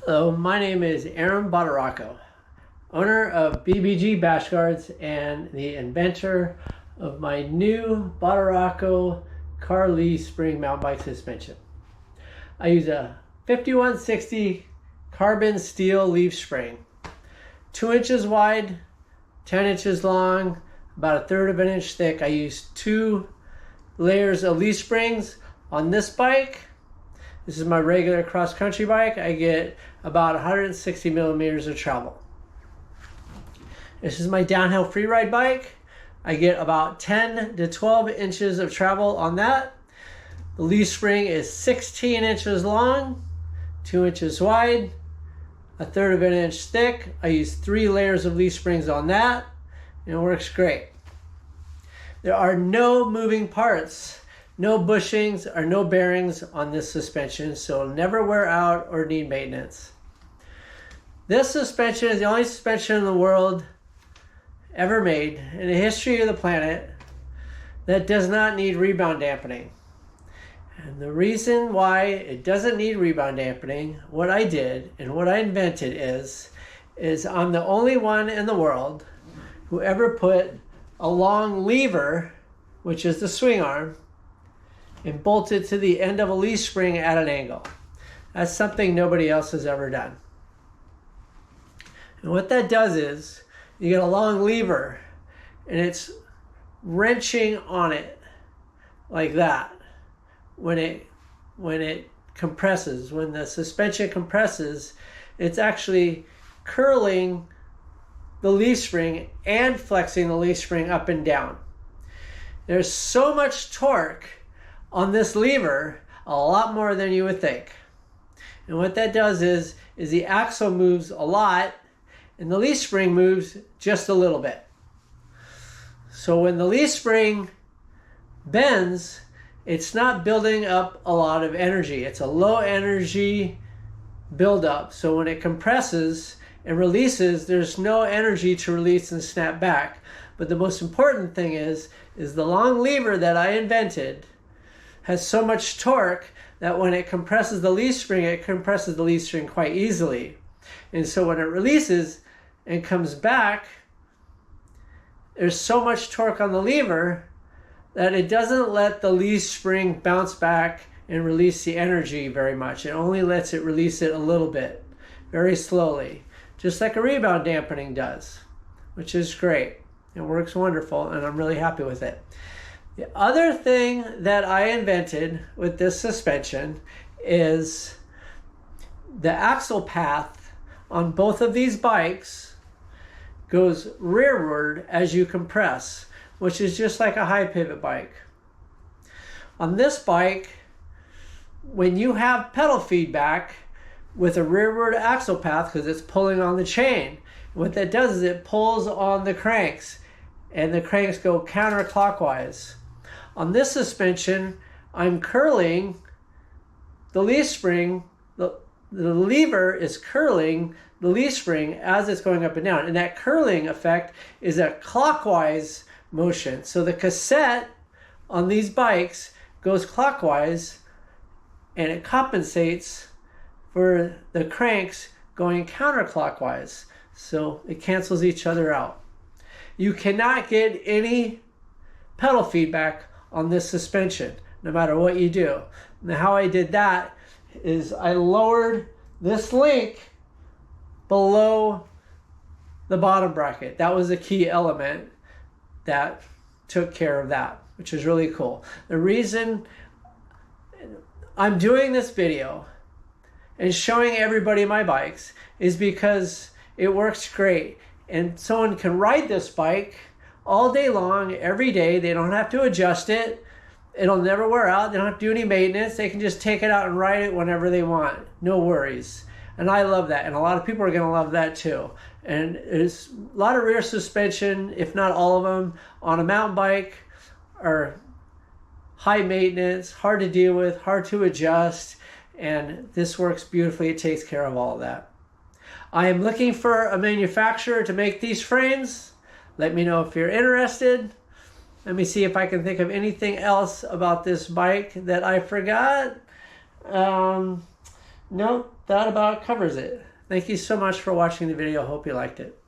Hello, my name is Badaracco, owner of BBG Bash Guards and the inventor of my new Badaracco car leaf spring mountain bike suspension. I use a 5160 carbon steel leaf spring, 2 inches wide, 10 inches long, about 1/3 of an inch thick. I use 2 layers of leaf springs on this bike. This is my regular cross-country bike. I get about 160 millimeters of travel. This is my downhill free ride bike. I get about 10 to 12 inches of travel on that. The leaf spring is 16 inches long, 2 inches wide, 1/3 of an inch thick. I use 3 layers of leaf springs on that, and it works great. There are no moving parts, no bushings or no bearings on this suspension, so it'll never wear out or need maintenance. This suspension is the only suspension in the world ever made in the history of the planet that does not need rebound dampening. And the reason why it doesn't need rebound dampening, what I did and what I invented is I'm the only one in the world who ever put a long lever, which is the swing arm, and bolted to the end of a leaf spring at an angle. That's something nobody else has ever done. And what that does is you get a long lever and it's wrenching on it like that when it compresses. When the suspension compresses, it's actually curling the leaf spring and flexing the leaf spring up and down. There's so much torque on this lever, a lot more than you would think. And what that does is the axle moves a lot and the leaf spring moves just a little bit. So when the leaf spring bends, it's not building up a lot of energy. It's a low energy buildup. So when it compresses and releases, there's no energy to release and snap back. But the most important thing is the long lever that I invented has so much torque that when it compresses the leaf spring, it compresses the leaf spring quite easily. And so when it releases and comes back, there's so much torque on the lever that it doesn't let the leaf spring bounce back and release the energy very much. It only lets it release it a little bit, very slowly, just like a rebound dampening does, which is great. It works wonderful, and I'm really happy with it. The other thing that I invented with this suspension is the axle path on both of these bikes goes rearward as you compress, which is just like a high pivot bike. On this bike, when you have pedal feedback with a rearward axle path, because it's pulling on the chain, what that does is it pulls on the cranks, and the cranks go counterclockwise. On this suspension, I'm curling the leaf spring. The lever is curling the leaf spring as it's going up and down. And that curling effect is a clockwise motion. So the cassette on these bikes goes clockwise, and it compensates for the cranks going counterclockwise. So it cancels each other out. You cannot get any pedal feedback on this suspension, no matter what you do. Now, how I did that is I lowered this link below the bottom bracket. That was a key element that took care of that, which is really cool. The reason I'm doing this video and showing everybody my bikes is because it works great. And someone can ride this bike all day long, every day. They don't have to adjust it. It'll never wear out. They don't have to do any maintenance. They can just take it out and ride it whenever they want. No worries. And I love that. And a lot of people are going to love that too. And there's a lot of rear suspension, if not all of them, on a mountain bike are high maintenance, hard to deal with, hard to adjust. And this works beautifully. It takes care of all of that. I am looking for a manufacturer to make these frames. Let me know if you're interested. Let me see if I can think of anything else about this bike that I forgot. Nope, that about covers it. Thank you so much for watching the video. Hope you liked it.